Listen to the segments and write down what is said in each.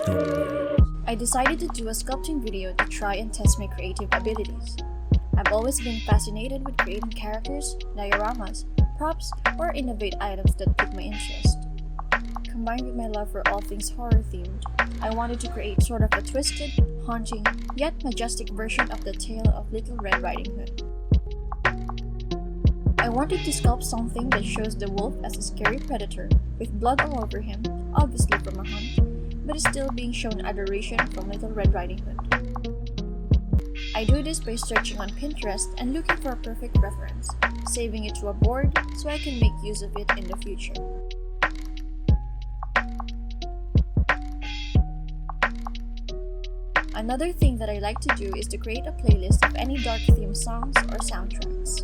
I decided to do a sculpting video to try and test my creative abilities. I've always been fascinated with creating characters, dioramas, props, or innovate items that pique my interest. Combined with my love for all things horror themed, I wanted to create sort of a twisted, haunting, yet majestic version of the tale of Little Red Riding Hood. I wanted to sculpt something that shows the wolf as a scary predator with blood all over him, obviously from a hunt, but is still being shown adoration from Little Red Riding Hood. I do this by searching on Pinterest and looking for a perfect reference, saving it to a board so I can make use of it in the future. Another thing that I like to do is to create a playlist of any dark theme songs or soundtracks.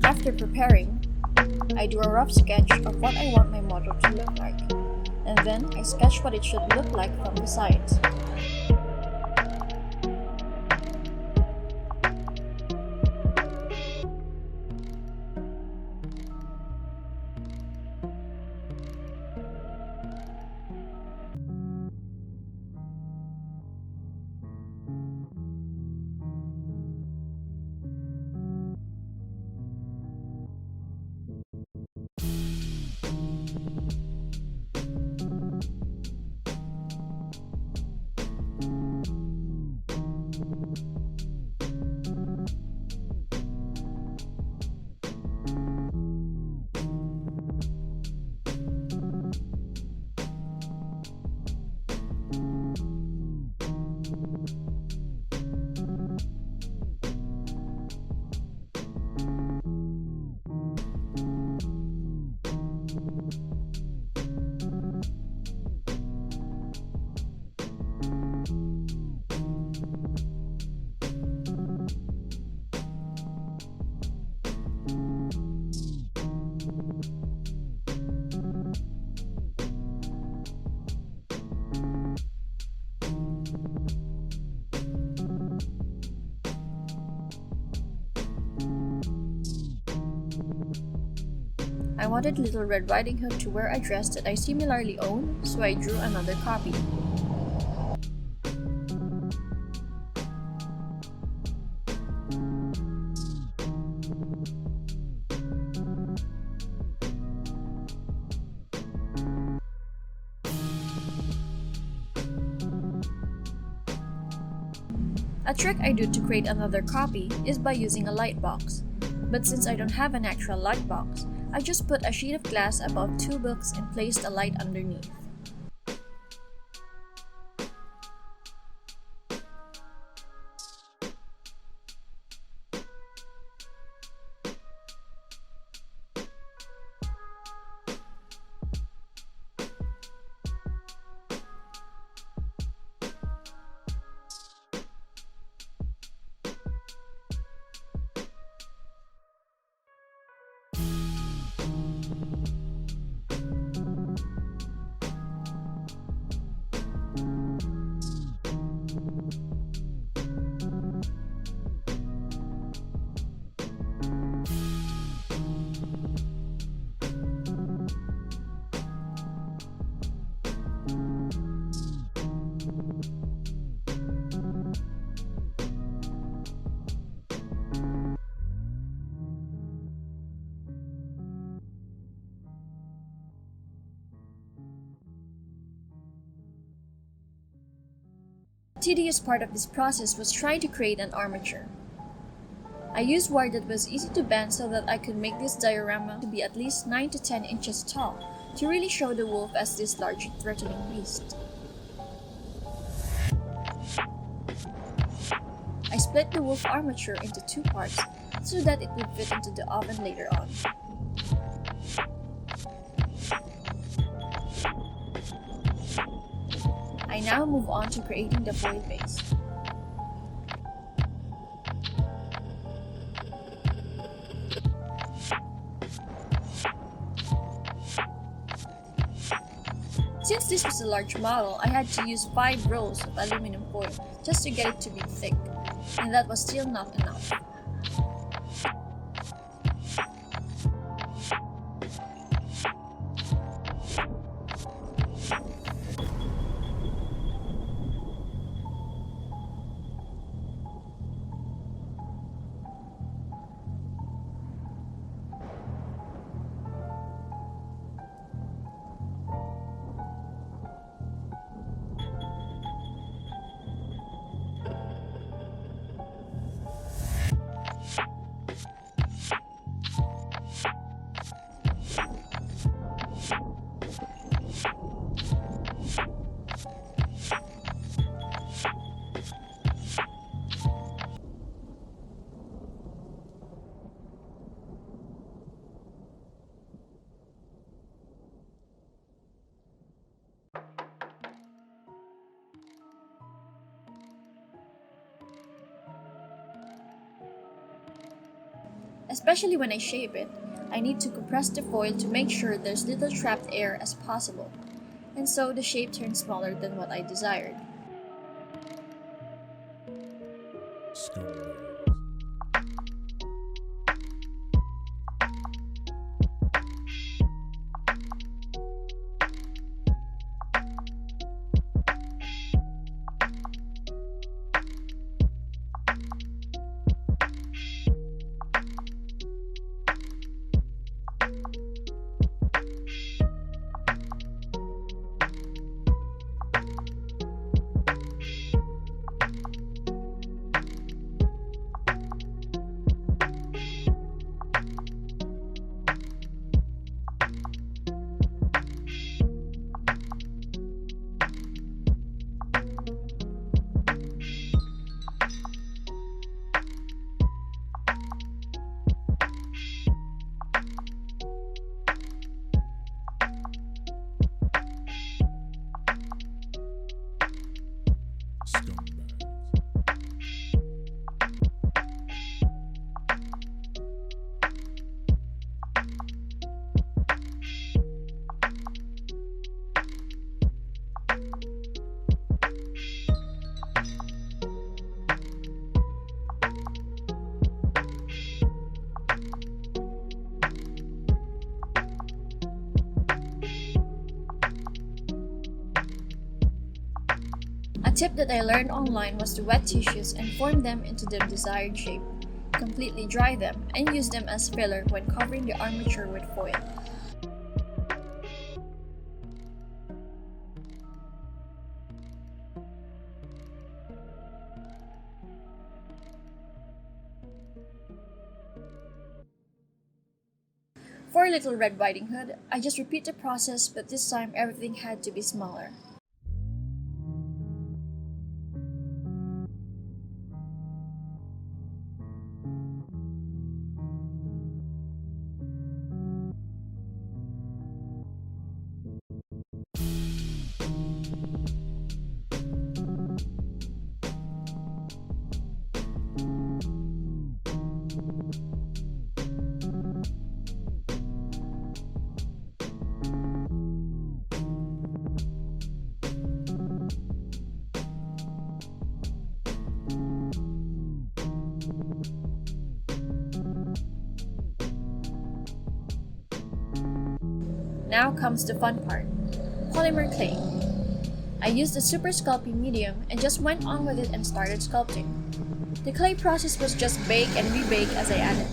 After preparing, I do a rough sketch of what I want my model to look like, and then I sketch what it should look like from the sides. I wanted Little Red Riding Hood to wear a dress that I similarly own, so I drew another copy. A trick I do to create another copy is by using a light box, but since I don't have an actual light box, I just put a sheet of glass above two books and placed a light underneath. The tedious part of this process was trying to create an armature. I used wire that was easy to bend so that I could make this diorama to be at least 9 to 10 inches tall to really show the wolf as this large threatening beast. I split the wolf armature into two parts so that it would fit into the oven later on. I now move on to creating the foil base. Since this was a large model, I had to use 5 rolls of aluminum foil just to get it to be thick. and that was still not enough. Especially when I shape it, I need to compress the foil to make sure there's little trapped air as possible, and so the shape turns smaller than what I desired. A tip that I learned online was to wet tissues and form them into the desired shape, completely dry them, and use them as filler when covering the armature with foil. For Little Red Riding Hood, I just repeat the process, but this time everything had to be smaller. Now comes the fun part, polymer clay. I used a super sculpey medium and just went on with it and started sculpting. The clay process was just bake and rebake as I added.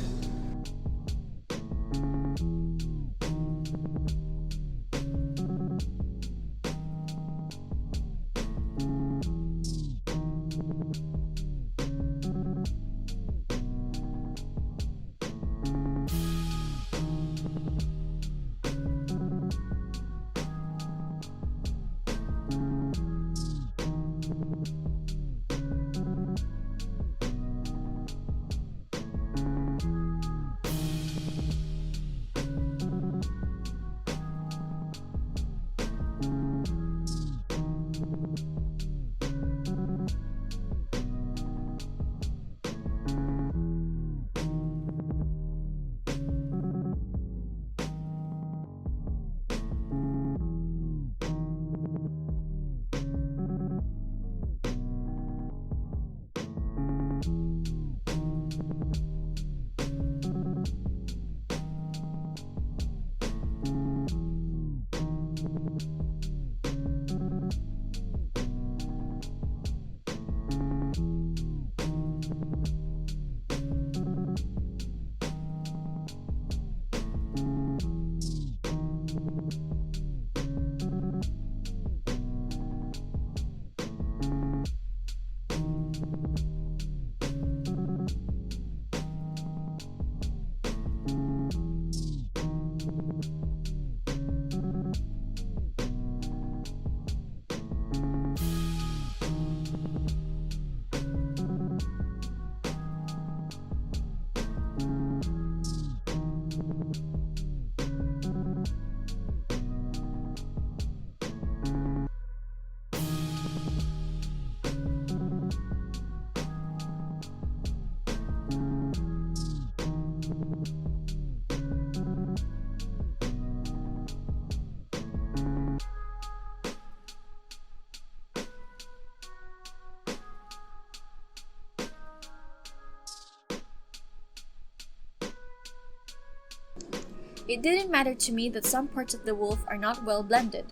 It didn't matter to me that some parts of the wolf are not well blended.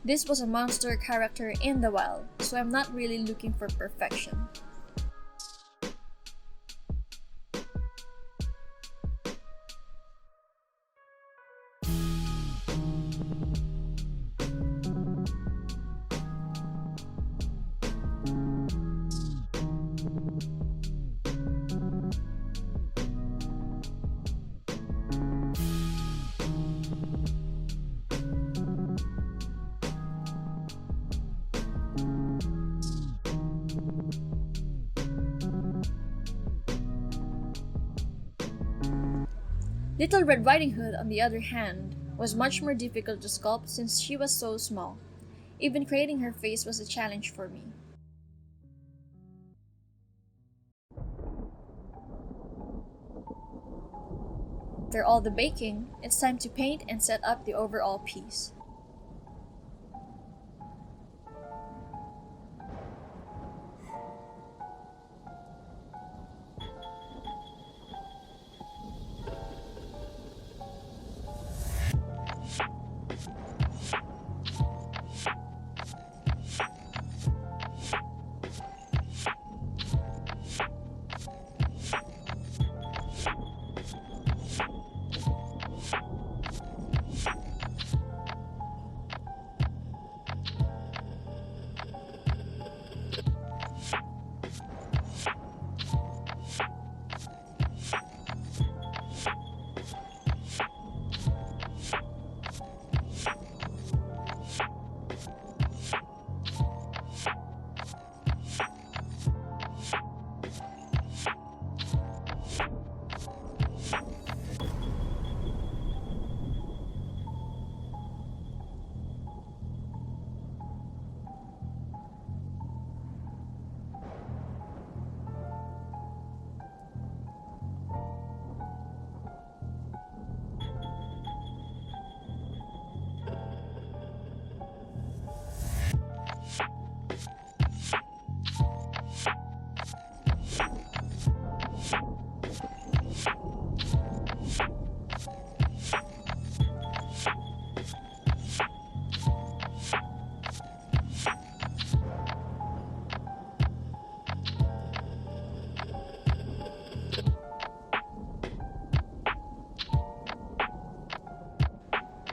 This was a monster character in the wild, so I'm not really looking for perfection. Little Red Riding Hood, on the other hand, was much more difficult to sculpt since she was so small. Even creating her face was a challenge for me. After all the baking, it's time to paint and set up the overall piece.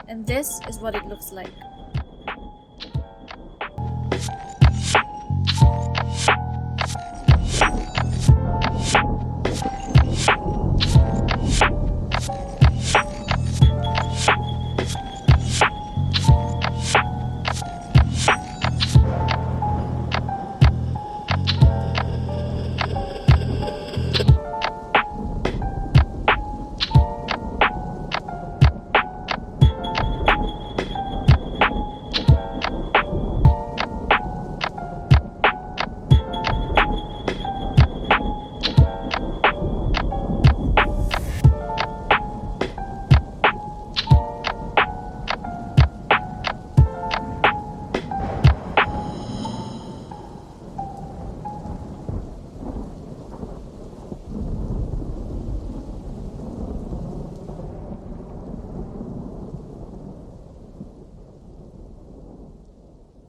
And this is what it looks like.